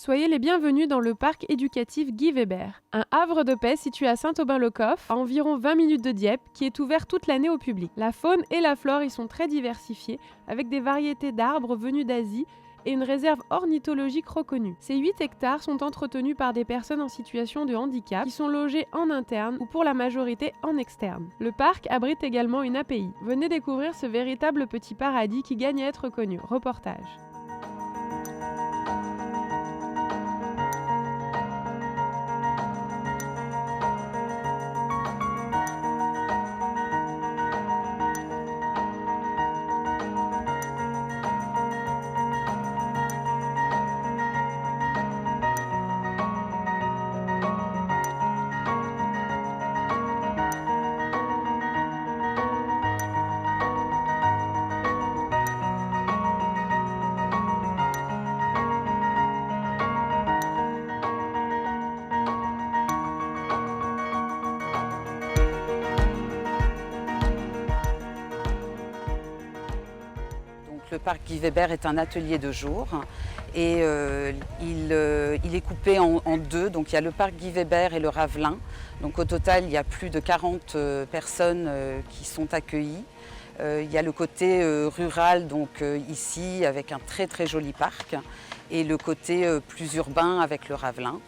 Soyez les bienvenus dans le parc éducatif Guy Weber, un havre de paix situé à Saint-Aubin-le-Coff, à environ 20 minutes de Dieppe, qui est ouvert toute l'année au public. La faune et la flore y sont très diversifiées, avec des variétés d'arbres venus d'Asie et une réserve ornithologique reconnue. Ces 8 hectares sont entretenus par des personnes en situation de handicap qui sont logées en interne ou pour la majorité en externe. Le parc abrite également une API. Venez découvrir ce véritable petit paradis qui gagne à être connu. Reportage. Le parc Guy Weber est un atelier de jour et il est coupé en deux. Donc il y a le parc Guy Weber et le Ravelin. Donc au total, il y a plus de 40 personnes qui sont accueillies. Il y a le côté rural, donc ici, avec un très très joli parc, et le côté plus urbain avec le Ravelin.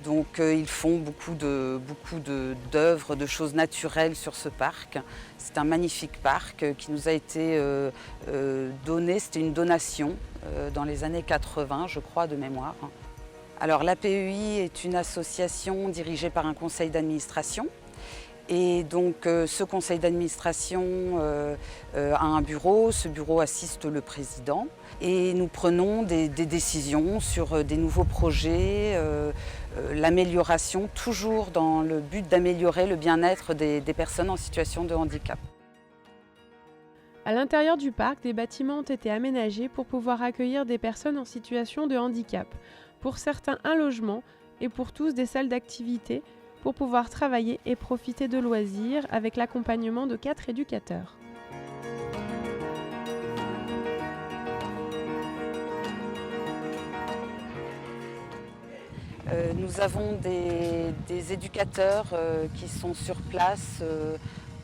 Donc ils font beaucoup d'œuvres, de choses naturelles sur ce parc. C'est un magnifique parc qui nous a été donné, c'était une donation dans les années 80, je crois, de mémoire. Alors l'APEI est une association dirigée par un conseil d'administration. Et donc ce conseil d'administration a un bureau, ce bureau assiste le président et nous prenons des décisions sur des nouveaux projets, l'amélioration, toujours dans le but d'améliorer le bien-être des personnes en situation de handicap. À l'intérieur du parc, des bâtiments ont été aménagés pour pouvoir accueillir des personnes en situation de handicap. Pour certains, un logement et pour tous des salles d'activité pour pouvoir travailler et profiter de loisirs avec l'accompagnement de 4 éducateurs. Nous avons des éducateurs qui sont sur place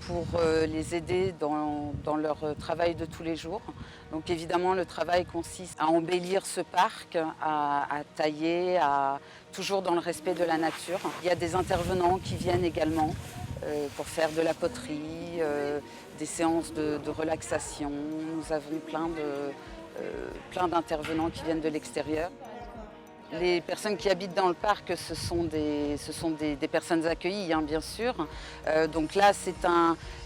pour les aider dans leur travail de tous les jours. Donc évidemment, le travail consiste à embellir ce parc, à tailler, toujours dans le respect de la nature. Il y a des intervenants qui viennent également pour faire de la poterie, des séances de relaxation. Nous avons plein d'intervenants qui viennent de l'extérieur. Les personnes qui habitent dans le parc, ce sont des personnes accueillies, hein, bien sûr. Donc là,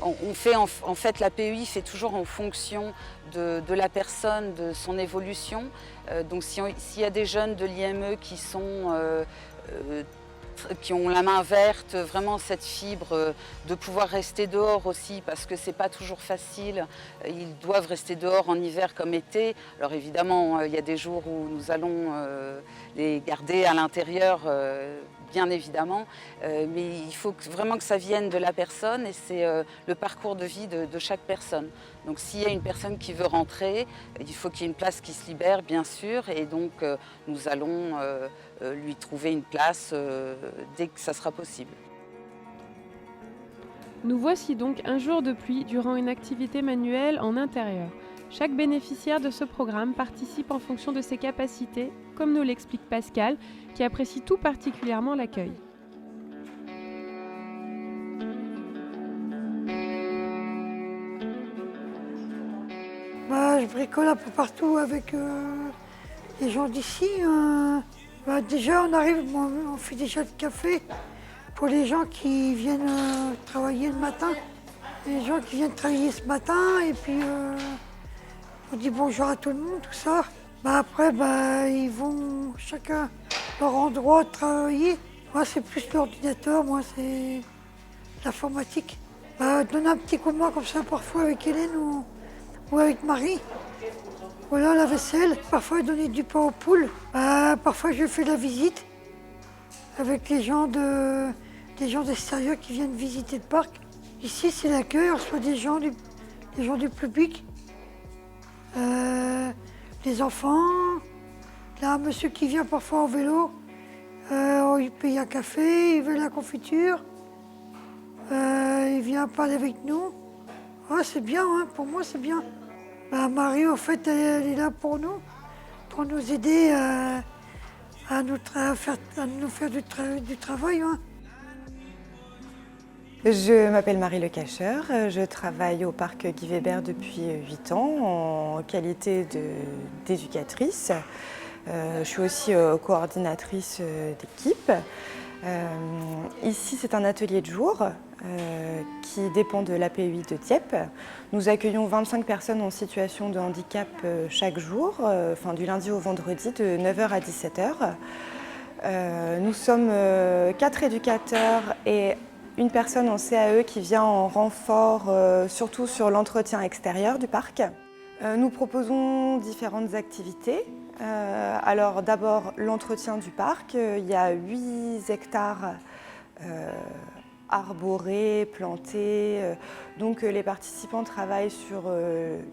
en fait, l'APEI fait toujours en fonction de la personne, de son évolution. Donc s'il y a des jeunes de l'IME qui ont la main verte, vraiment cette fibre de pouvoir rester dehors aussi, parce que c'est pas toujours facile. Ils doivent rester dehors en hiver comme été. Alors évidemment, il y a des jours où nous allons les garder à l'intérieur, bien évidemment, mais il faut vraiment que ça vienne de la personne et c'est le parcours de vie de chaque personne. Donc s'il y a une personne qui veut rentrer, il faut qu'il y ait une place qui se libère, bien sûr, et donc nous allons lui trouver une place dès que ça sera possible. Nous voici donc un jour de pluie durant une activité manuelle en intérieur. Chaque bénéficiaire de ce programme participe en fonction de ses capacités, comme nous l'explique Pascal, qui apprécie tout particulièrement l'accueil. Je bricole un peu partout avec les gens d'ici. Déjà, on fait déjà le café pour les gens qui viennent travailler le matin. Les gens qui viennent travailler ce matin et puis on dit bonjour à tout le monde, tout ça. Après, ils vont chacun leur endroit de travailler. Moi, c'est plus l'ordinateur, moi, c'est l'informatique. Donner un petit coup de main comme ça parfois avec Hélène ou avec Marie. Voilà, la vaisselle. Parfois, donner du pain aux poules. Parfois, je fais la visite avec les gens d'extérieur qui viennent visiter le parc. Ici, c'est l'accueil, on reçoit des gens du public, les enfants, Il y a un monsieur qui vient parfois en vélo. On lui paye un café, il veut la confiture. Il vient parler avec nous. Ah, c'est bien, hein, pour moi c'est bien. Marie, en fait, elle est là pour nous aider à nous faire du travail. Hein. Je m'appelle Marie Le Cacheur, je travaille au parc Guy Weber depuis 8 ans en qualité d'éducatrice. Je suis aussi coordinatrice d'équipe. Ici, c'est un atelier de jour qui dépend de l'APEI de Dieppe. Nous accueillons 25 personnes en situation de handicap chaque jour, du lundi au vendredi, de 9h à 17h. Nous sommes 4 éducateurs et une personne en CAE qui vient en renfort, surtout sur l'entretien extérieur du parc. Nous proposons différentes activités. Alors d'abord l'entretien du parc, il y a 8 hectares arborés, plantés. Donc les participants travaillent sur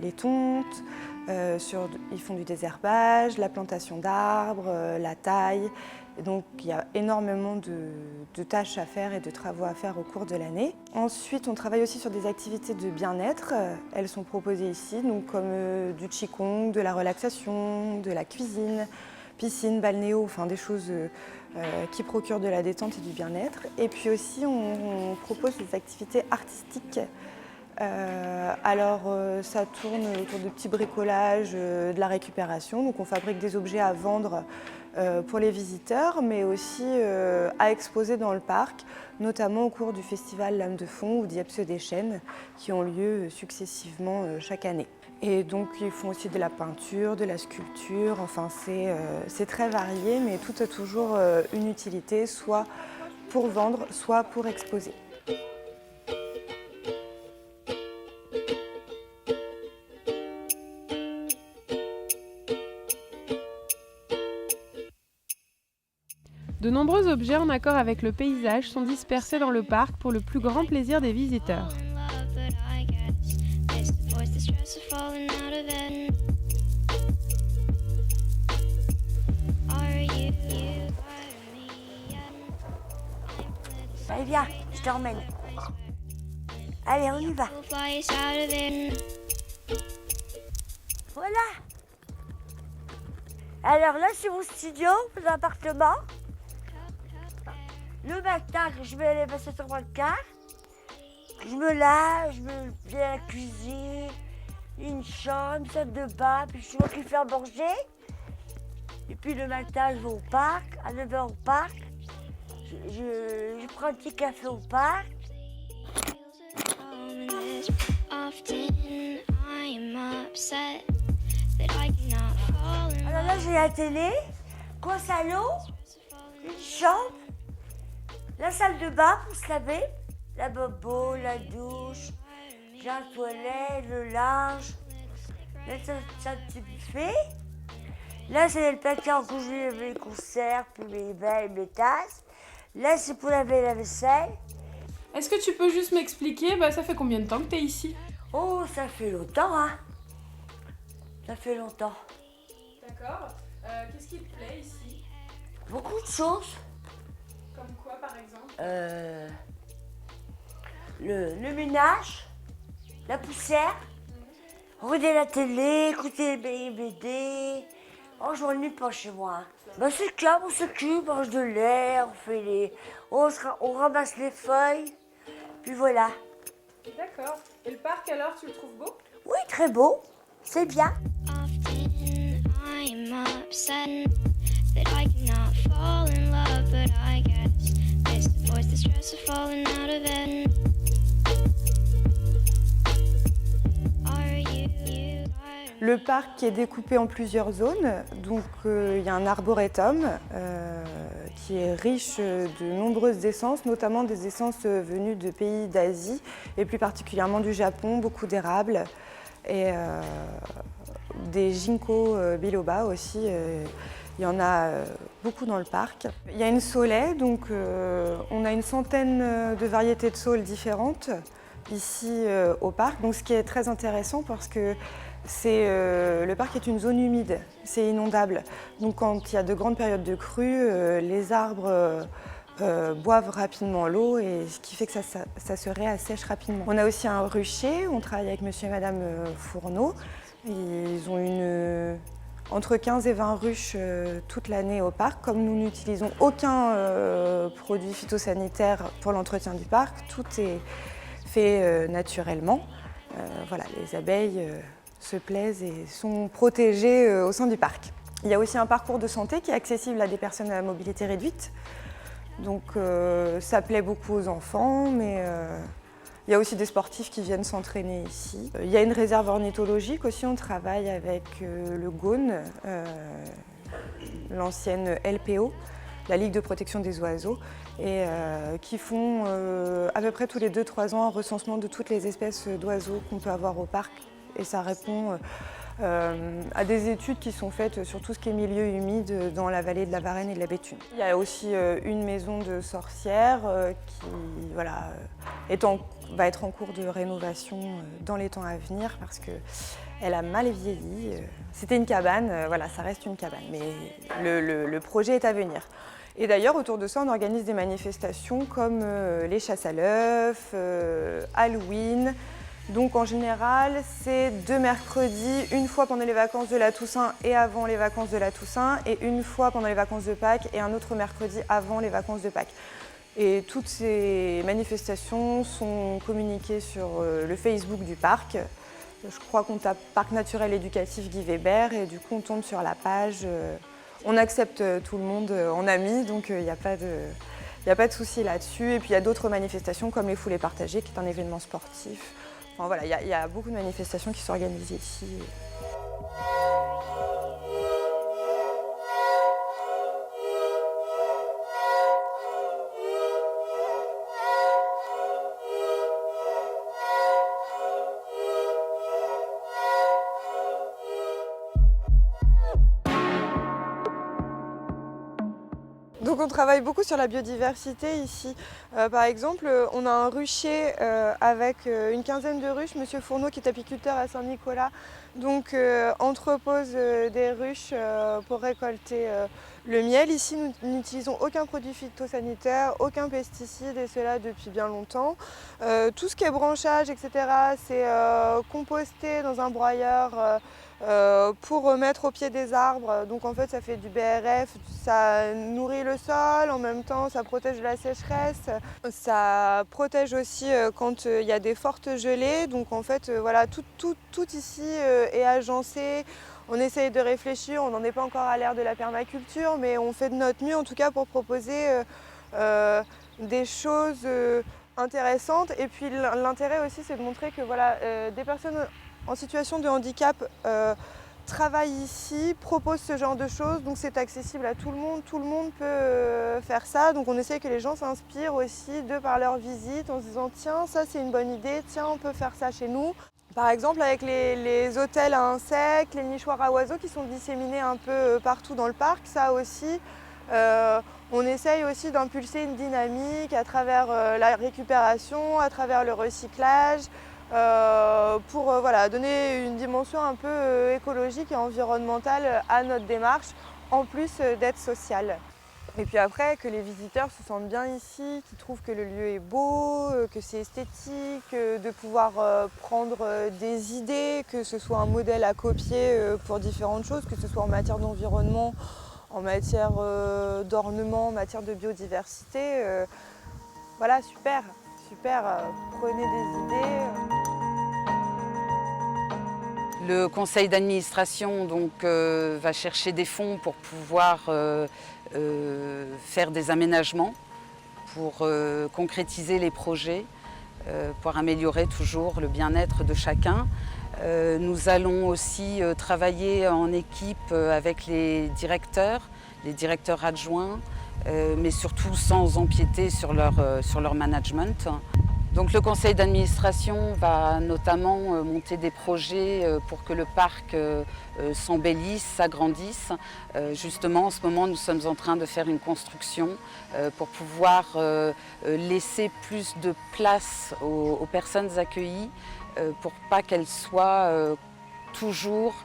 les tontes, ils font du désherbage, la plantation d'arbres, la taille. Et donc il y a énormément de tâches à faire et de travaux à faire au cours de l'année. Ensuite, on travaille aussi sur des activités de bien-être. Elles sont proposées ici, donc comme du qigong, de la relaxation, de la cuisine, piscine, balnéo, des choses qui procurent de la détente et du bien-être. Et puis aussi, on propose des activités artistiques. Ça tourne autour de petits bricolages, de la récupération. Donc on fabrique des objets à vendre pour les visiteurs, mais aussi à exposer dans le parc, notamment au cours du festival Lame de Fond ou Dieppe se déchaîne, qui ont lieu successivement chaque année. Et donc ils font aussi de la peinture, de la sculpture, c'est très varié, mais tout a toujours une utilité, soit pour vendre, soit pour exposer. De nombreux objets en accord avec le paysage sont dispersés dans le parc pour le plus grand plaisir des visiteurs. Allez, viens, je t'emmène. Allez, on y va. Voilà. Alors là, c'est mon studio, mon appartement. Le matin, quand je vais aller passer sur mon car, je me lave, je me fais la cuisine, une chambre, une salle de bain, puis je m'occupe de faire manger. Et puis le matin, je vais au parc, à 9h au parc. Je prends un petit café au parc. Alors là, j'ai la télé, coin salon, une chambre, la salle de bain pour se laver, la bobo, la douche, j'ai la toilette, le linge, là c'est un petit buffet. Là, c'est le placard où je vais laver les conserves, puis mes verres, mes tasses. Là, c'est pour laver la vaisselle. Est-ce que tu peux juste m'expliquer, ça fait combien de temps que tu es ici? Oh, ça fait longtemps, hein. Ça fait longtemps. D'accord. Qu'est-ce qui te plaît ici? Beaucoup de choses. Comme quoi, par exemple? Le ménage, la poussière, regarder la télé, écouter les BD. Oh, je m'ennuie pas chez moi. C'est calme, on s'occupe, on mange de l'air, on ramasse les feuilles, puis voilà. D'accord. Et le parc alors, tu le trouves beau? Oui, très beau, c'est bien. Le parc est découpé en plusieurs zones, donc il y a un arboretum qui est riche de nombreuses essences, notamment des essences venues de pays d'Asie et plus particulièrement du Japon, beaucoup d'érables et des ginkgo biloba aussi. Il y en a beaucoup dans le parc. Il y a une saulaie, donc on a une centaine de variétés de saules différentes. ici au parc. Donc, ce qui est très intéressant parce que le parc est une zone humide, c'est inondable. Donc quand il y a de grandes périodes de crue, les arbres boivent rapidement l'eau et ce qui fait que ça se réassèche rapidement. On a aussi un rucher, on travaille avec monsieur et madame Fourneau. Ils ont entre 15 et 20 ruches toute l'année au parc. Comme nous n'utilisons aucun produit phytosanitaire pour l'entretien du parc, tout est fait naturellement. Voilà, les abeilles se plaisent et sont protégées au sein du parc. Il y a aussi un parcours de santé qui est accessible à des personnes à mobilité réduite. Donc ça plaît beaucoup aux enfants, mais il y a aussi des sportifs qui viennent s'entraîner ici. Il y a une réserve ornithologique aussi, on travaille avec le GONE, l'ancienne LPO, la Ligue de protection des oiseaux, et qui font à peu près tous les 2-3 ans un recensement de toutes les espèces d'oiseaux qu'on peut avoir au parc. Et ça répond à des études qui sont faites sur tout ce qui est milieu humide dans la vallée de la Varenne et de la Béthune. Il y a aussi une maison de sorcières qui va être en cours de rénovation dans les temps à venir parce qu'elle a mal vieilli. C'était une cabane, voilà, ça reste une cabane, mais le projet est à venir. Et d'ailleurs, autour de ça, on organise des manifestations comme les chasses à l'œuf, Halloween. Donc en général, c'est 2 mercredis, une fois pendant les vacances de la Toussaint et avant les vacances de la Toussaint, et une fois pendant les vacances de Pâques et un autre mercredi avant les vacances de Pâques. Et toutes ces manifestations sont communiquées sur le Facebook du parc. Je crois qu'on tape Parc naturel éducatif Guy Weber et du coup on tombe sur la page. On accepte tout le monde en amis, donc il n'y a pas de souci là-dessus. Et puis il y a d'autres manifestations comme les foulées partagées, qui est un événement sportif. Enfin, voilà, il y a beaucoup de manifestations qui s'organisent ici. Donc on travaille beaucoup sur la biodiversité ici. Par exemple, on a un rucher avec une quinzaine de ruches. Monsieur Fourneau, qui est apiculteur à Saint-Nicolas, donc entrepose des ruches pour récolter le miel. Ici, nous n'utilisons aucun produit phytosanitaire, aucun pesticide, et cela depuis bien longtemps. Tout ce qui est branchage, etc., c'est composté dans un broyeur pour mettre au pied des arbres. Donc en fait ça fait du BRF, ça nourrit le sol, en même temps ça protège de la sécheresse, ça protège aussi quand il y a des fortes gelées. Donc en fait voilà, tout ici est agencé. On essaye de réfléchir, on n'en est pas encore à l'ère de la permaculture, mais on fait de notre mieux en tout cas pour proposer des choses intéressantes. Et puis l'intérêt aussi, c'est de montrer que voilà, des personnes en situation de handicap travaillent ici, proposent ce genre de choses, donc c'est accessible à tout le monde peut faire ça. Donc on essaie que les gens s'inspirent aussi de par leur visite en se disant tiens, ça c'est une bonne idée, tiens on peut faire ça chez nous. Par exemple avec les hôtels à insectes, les nichoirs à oiseaux qui sont disséminés un peu partout dans le parc, ça aussi on essaye aussi d'impulser une dynamique à travers la récupération, à travers le recyclage, pour voilà, donner une dimension un peu écologique et environnementale à notre démarche, en plus d'être sociale. Et puis après, que les visiteurs se sentent bien ici, qu'ils trouvent que le lieu est beau, que c'est esthétique, de pouvoir prendre des idées, que ce soit un modèle à copier pour différentes choses, que ce soit en matière d'environnement, en matière d'ornement, en matière de biodiversité. Voilà, super, prenez des idées. Le conseil d'administration donc, va chercher des fonds pour pouvoir faire des aménagements, pour concrétiser les projets, pour améliorer toujours le bien-être de chacun. Nous allons aussi travailler en équipe avec les directeurs adjoints, mais surtout sans empiéter sur leur management. Donc le conseil d'administration va notamment monter des projets pour que le parc s'embellisse, s'agrandisse. Justement, en ce moment, nous sommes en train de faire une construction pour pouvoir laisser plus de place aux personnes accueillies pour pas qu'elles soient toujours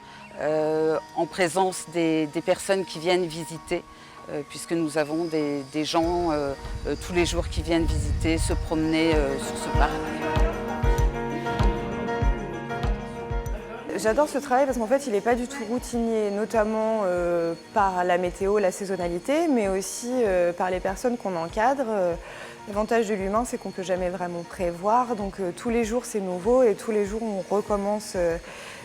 en présence des personnes qui viennent visiter. Puisque nous avons des gens tous les jours qui viennent visiter, se promener sur ce parc. J'adore ce travail parce qu'en fait il n'est pas du tout routinier, notamment par la météo, la saisonnalité, mais aussi par les personnes qu'on encadre. L'avantage de l'humain, c'est qu'on ne peut jamais vraiment prévoir, donc tous les jours c'est nouveau et tous les jours on recommence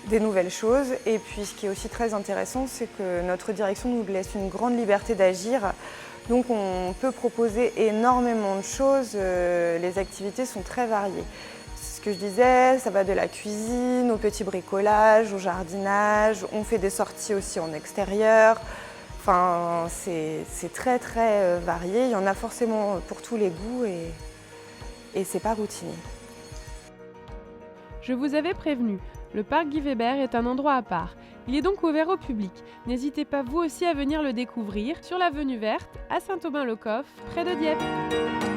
des nouvelles choses. Et puis ce qui est aussi très intéressant, c'est que notre direction nous laisse une grande liberté d'agir. Donc on peut proposer énormément de choses, les activités sont très variées. C'est ce que je disais, ça va de la cuisine au petit bricolage, au jardinage, on fait des sorties aussi en extérieur. Enfin, c'est très très varié, il y en a forcément pour tous les goûts et c'est pas routinier. Je vous avais prévenu, le parc Guy Weber est un endroit à part. Il est donc ouvert au public. N'hésitez pas vous aussi à venir le découvrir sur l'avenue Verte à Saint-Aubin-le-Coff, près de Dieppe.